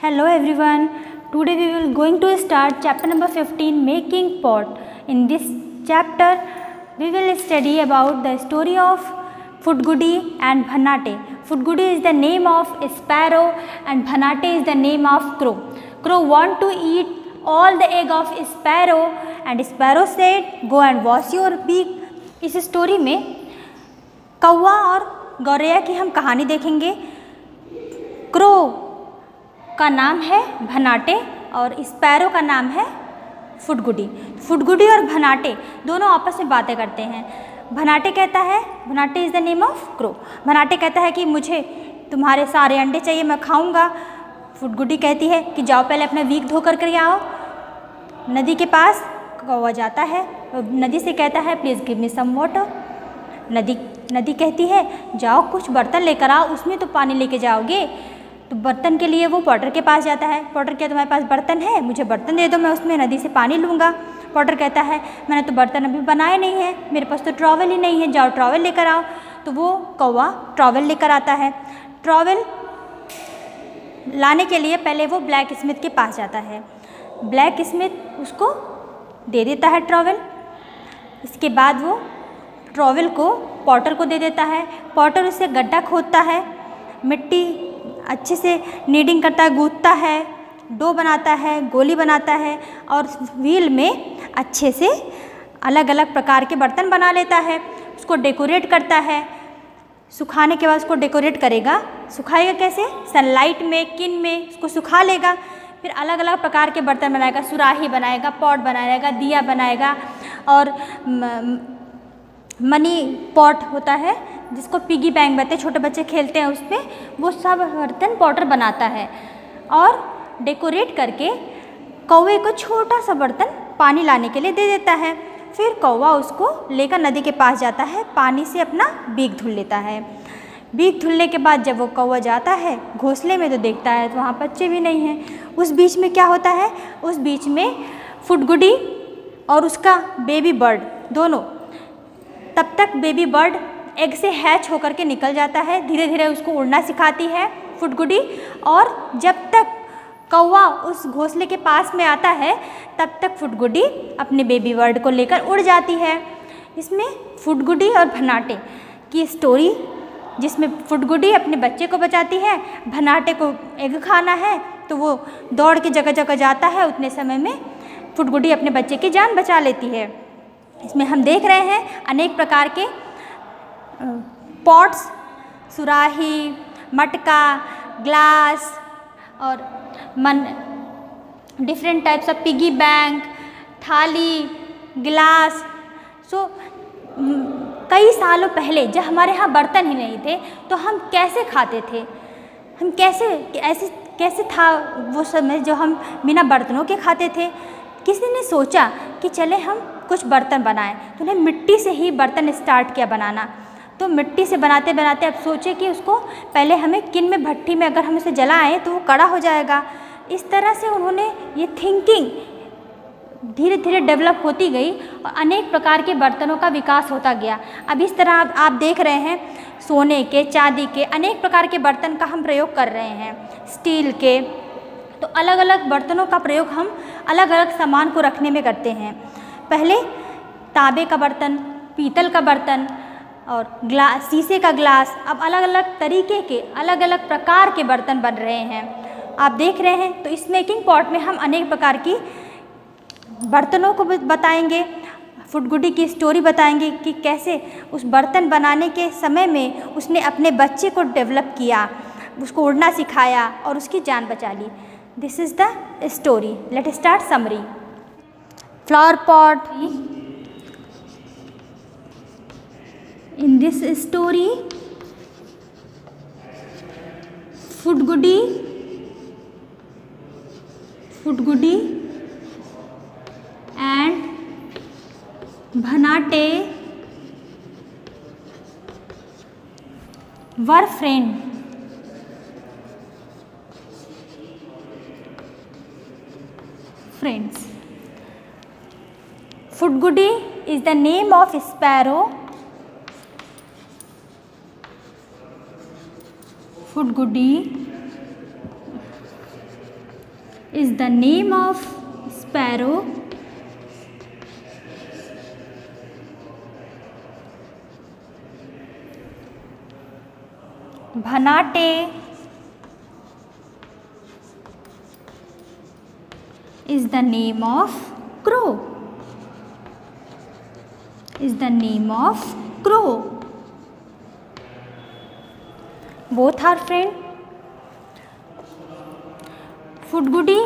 Hello everyone. Today we will going to start chapter number 15, making pot. In this chapter we will study about the story of Futgudi and Bhanate. Futgudi is the name of sparrow and Bhanate is the name of crow. Crow want to eat all the egg of sparrow and sparrow said go and wash your beak. इस story में कौवा और गौरैया की हम कहानी देखेंगे। Crow का नाम है भनाटे और स्पैरो का नाम है फुटगुडी। फुटगुडी और भनाटे दोनों आपस में बातें करते हैं। भनाटे कहता है, Bhanate is the name of crow. Bhanate कहता है कि मुझे तुम्हारे सारे अंडे चाहिए, मैं खाऊंगा। फुटगुडी कहती है कि जाओ पहले अपना वीक धो कर आओ। नदी के पास कौवा जाता है, नदी से कहता है please give me some water. नदी कहती है जाओ कुछ बर्तन लेकर आओ, उसमें तो पानी लेके जाओगे। तो बर्तन के लिए वो पॉटर के पास जाता है। पॉटर क्या तुम्हारे पास बर्तन है? मुझे बर्तन दे दो, मैं उसमें नदी से पानी लूँगा। पॉटर कहता है मैंने तो बर्तन अभी बनाए नहीं है, मेरे पास तो ट्रॉवल ही नहीं है, जाओ ट्रॉवल लेकर आओ। तो वो कौवा ट्रॉवल लेकर आता है। ट्रॉवल लाने के लिए पहले वो ब्लैक स्मिथ के पास जाता है। ब्लैक स्मिथ उसको दे देता है ट्रॉवल। इसके बाद वो ट्रॉवल को पॉटर को दे देता है। पॉटर उससे गड्ढा खोदता है, मिट्टी अच्छे से नीडिंग करता है, गूंथता है, डो बनाता है, गोली बनाता है और व्हील में अच्छे से अलग अलग प्रकार के बर्तन बना लेता है। उसको डेकोरेट करता है। सुखाने के बाद उसको डेकोरेट करेगा। सुखाएगा कैसे? सनलाइट में, किन में उसको सुखा लेगा। फिर अलग अलग प्रकार के बर्तन बनाएगा, सुराही बनाएगा, पॉट बनाएगा, दिया बनाएगा और मनी पॉट होता है जिसको पिगी बैंक कहते हैं, छोटे बच्चे खेलते हैं उसमें, वो सब बर्तन पॉटर बनाता है। और डेकोरेट करके कौवे को छोटा सा बर्तन पानी लाने के लिए दे देता है। फिर कौवा उसको लेकर नदी के पास जाता है, पानी से अपना बीक धुल लेता है। बीक धुलने के बाद जब वो कौवा जाता है घोंसले में तो देखता है तो वहाँ बच्चे भी नहीं हैं। उस बीच में क्या होता है? उस बीच में फुटगुडी और उसका बेबी बर्ड दोनों, तब तक बेबी बर्ड एग से हैच होकर के निकल जाता है। धीरे धीरे उसको उड़ना सिखाती है फुटगुडी। और जब तक कौवा उस घोंसले के पास में आता है तब तक फुटगुडी अपने बेबी बर्ड को लेकर उड़ जाती है। इसमें फुटगुडी और भनाटे की स्टोरी, जिसमें फुटगुडी अपने बच्चे को बचाती है, भनाटे को एग खाना है तो वो दौड़ के जगह जगह जाता है। उतने समय में फुटगुडी अपने बच्चे की जान बचा लेती है। इसमें हम देख रहे हैं अनेक प्रकार के पॉट्स, सुराही, मटका, ग्लास और different types of piggy bank, थाली, गिलास। कई सालों पहले जब हमारे यहाँ बर्तन ही नहीं थे तो हम कैसे खाते थे? हम कैसे था वो समय जो हम बिना बर्तनों के खाते थे? किसी ने सोचा कि चले हम कुछ बर्तन बनाएं, तो उन्हें मिट्टी से ही बर्तन स्टार्ट किया बनाना। तो मिट्टी से बनाते बनाते अब सोचे कि उसको पहले हमें किन में, भट्टी में अगर हम इसे जलाएं तो वो कड़ा हो जाएगा। इस तरह से उन्होंने ये थिंकिंग धीरे धीरे डेवलप होती गई और अनेक प्रकार के बर्तनों का विकास होता गया। अब इस तरह आप देख रहे हैं सोने के, चांदी के, अनेक प्रकार के बर्तन का हम प्रयोग कर रहे हैं, स्टील के। तो अलग अलग बर्तनों का प्रयोग हम अलग अलग सामान को रखने में करते हैं। पहले तांबे का बर्तन, पीतल का बर्तन और ग्लास, शीशे का ग्लास। अब अलग अलग तरीके के, अलग अलग प्रकार के बर्तन बन रहे हैं, आप देख रहे हैं। तो इस मेकिंग पॉट में हम अनेक प्रकार की बर्तनों को बताएंगे, फुटगुडी की स्टोरी बताएंगे कि कैसे उस बर्तन बनाने के समय में उसने अपने बच्चे को डेवलप किया, उसको उड़ना सिखाया और उसकी जान बचा ली। This is the story. Let start summary. Flower pot. In this story, Futgudi and Bhanate were friends. Futgudi is the name of sparrow. Futgudi is the name of sparrow. Bhanate is the name of crow. Is the name of crow. Both are friend. Fudgudi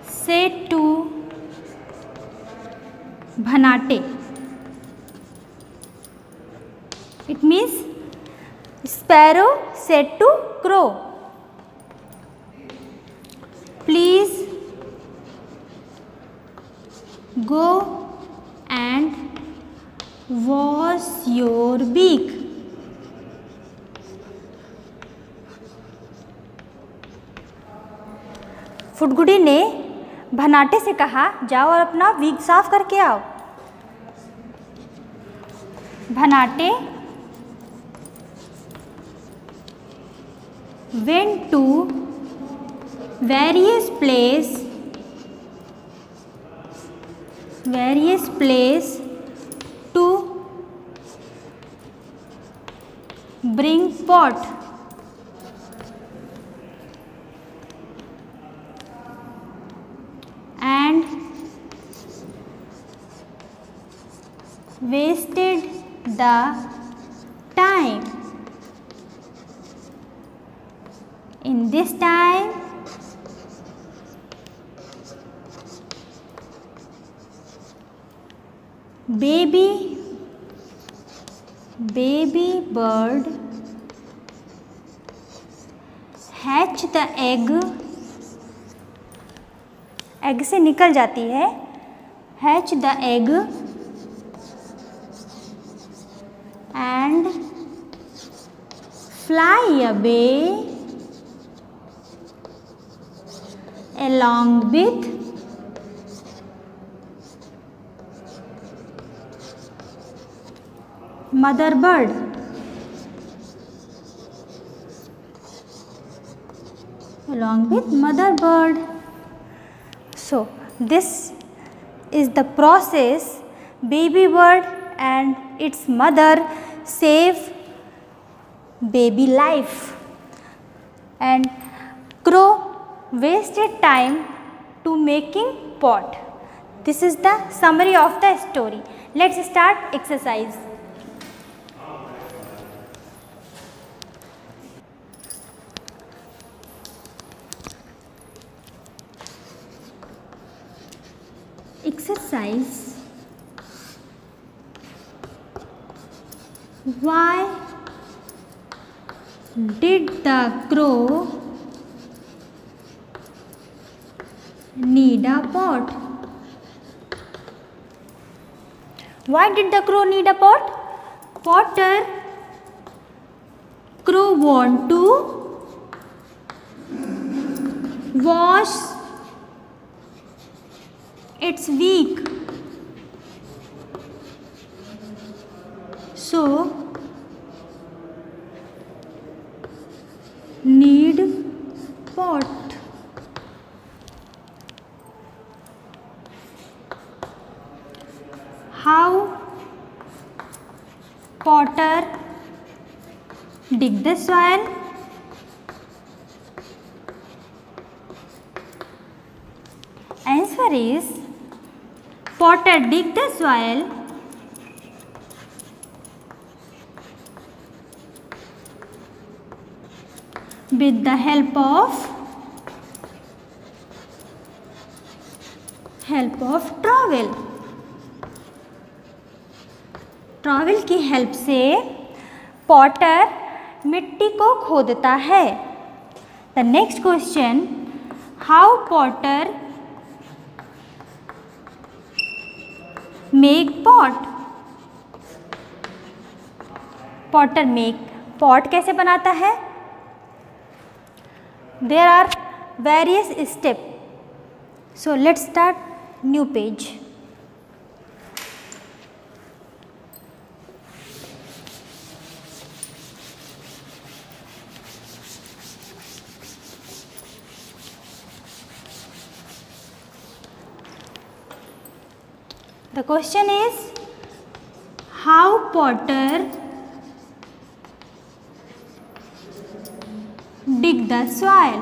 said to Bhanate. It means sparrow said to crow, please go and wash your beak. फुडगुडी ने भनाटे से कहा जाओ और अपना beak साफ करके आओ. Bhanate went to various place to bring pot. And wasted the time. In this time, baby bird hatch the egg. Egg से निकल जाती है. Hatch the egg and fly away along with mother bird. Along with mother bird. So this is the process baby bird and its mother save baby life, and crow wasted time to making pot. This is the summary of the story. Let's start exercise. Exercise. Why did the crow need a pot? Why did the crow need a pot? Potter, crow want to wash its beak. So need pot. How Potter dig the soil? Answer is Potter dig the soil with the help of trowel. Trowel की help से potter मिट्टी को खोदता है. The next question, how potter make pot? Potter make pot कैसे बनाता है? There are various step. So let's start new page. The question is, how Potter dig the soil?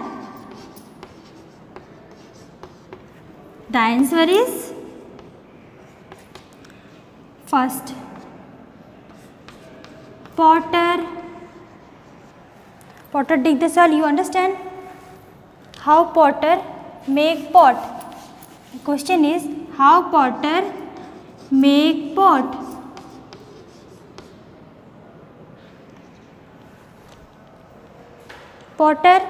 The answer is first, Potter dig the soil. You understand how Potter make pot? The question is, how Potter make pot? Potter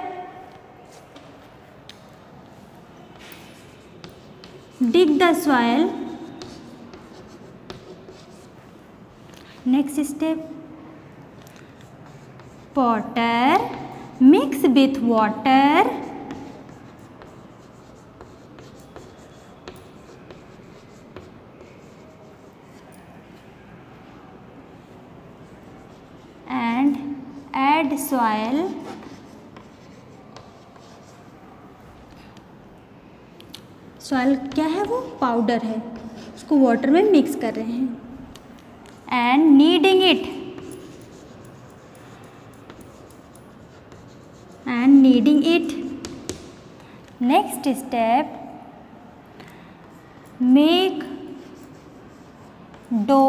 dig the soil. Next step, Potter mix with water and add soil. Soil क्या है? वो powder है, उसको water में mix कर रहे हैं. And kneading it. Next step, make dough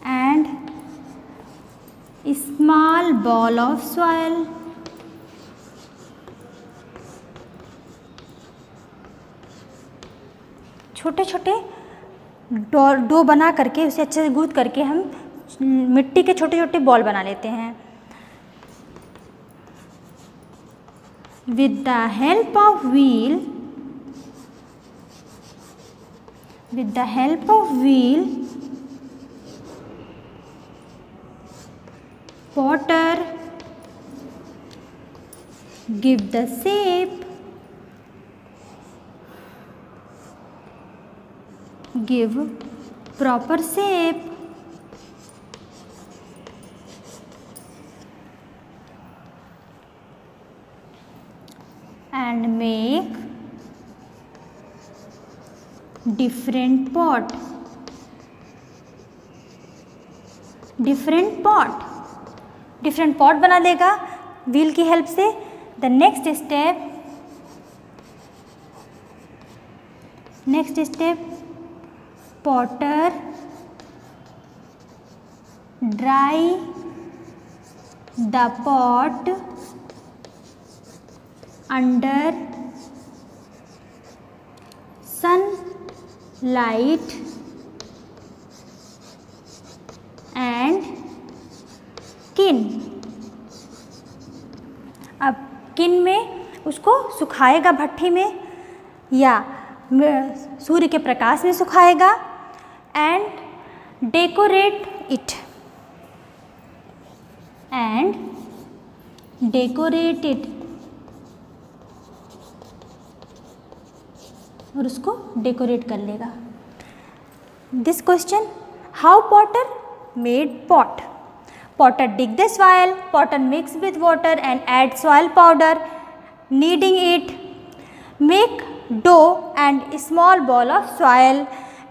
and small ball of soil. छोटे छोटे डो बना करके उसे अच्छे से गूंथ करके हम मिट्टी के छोटे छोटे बॉल बना लेते हैं. With the help of wheel, Potter give the shape, give proper shape, and make different pot. different pot बना देगा व्हील की हेल्प से. The next step, Potter dry the pot under sunlight and kiln. अब किन में उसको सुखाएगा, भट्ठी में या सूर्य के प्रकाश में सुखाएगा. एंड डेकोरेट इट और उसको डेकोरेट कर लेगा. This question, how Potter made pot? Potter dig the soil, Potter mix with water and add soil powder, kneading it, make dough and small ball of soil.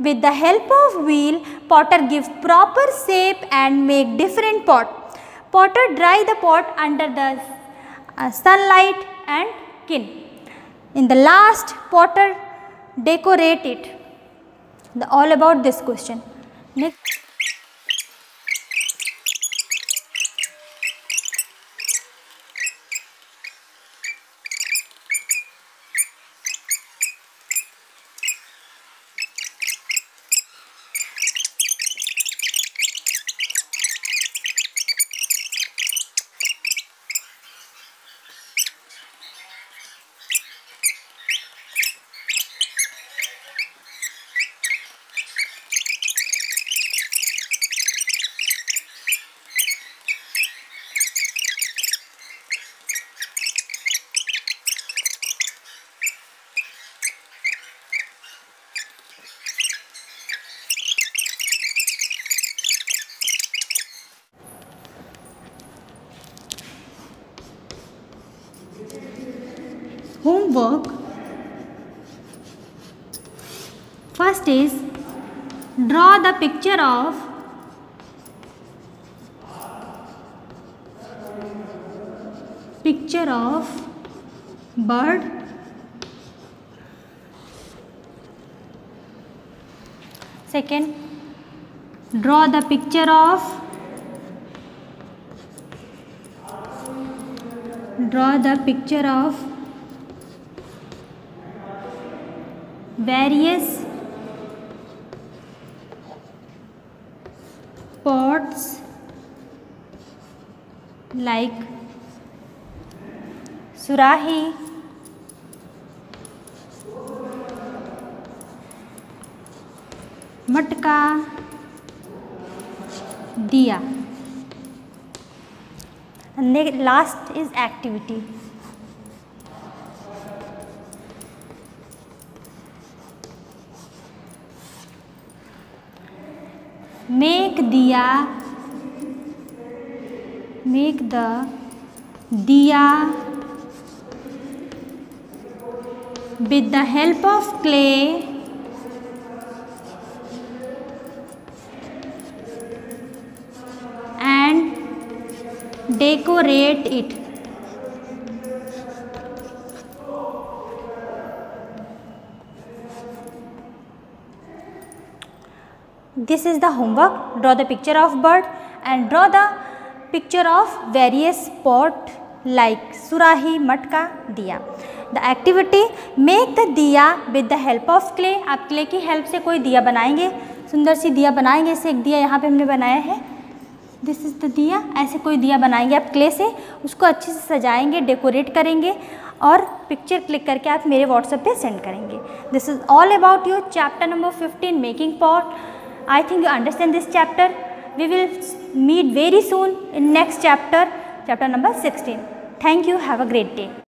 With the help of wheel, Potter gives proper shape and make different pot. Potter dry the pot under the sunlight and kiln. In the last, Potter decorate it. All about this question. Next. Homework. First is draw the picture of bird. Second, draw the picture of various pots like surahi, matka, diya. And last is activity. Make the diya with the help of clay and decorate it. This is the homework. Draw the picture of bird and draw the picture of various pot like surahi, matka, diya. The activity, make the diya with the help of clay. आप clay की help से कोई दिया बनाएंगे, सुंदर सी दिया बनाएंगे. इसे एक दिया यहाँ पे हमने बनाया है. दिस इज़ द दिया. ऐसे कोई दिया बनाएंगे आप क्ले से, उसको अच्छे से सजाएंगे, डेकोरेट करेंगे और पिक्चर क्लिक करके आप मेरे व्हाट्सएप पे सेंड करेंगे. This is all about your chapter number 15 making pot. I think you understand this chapter. We will meet very soon in next chapter number 16. Thank you. Have a great day.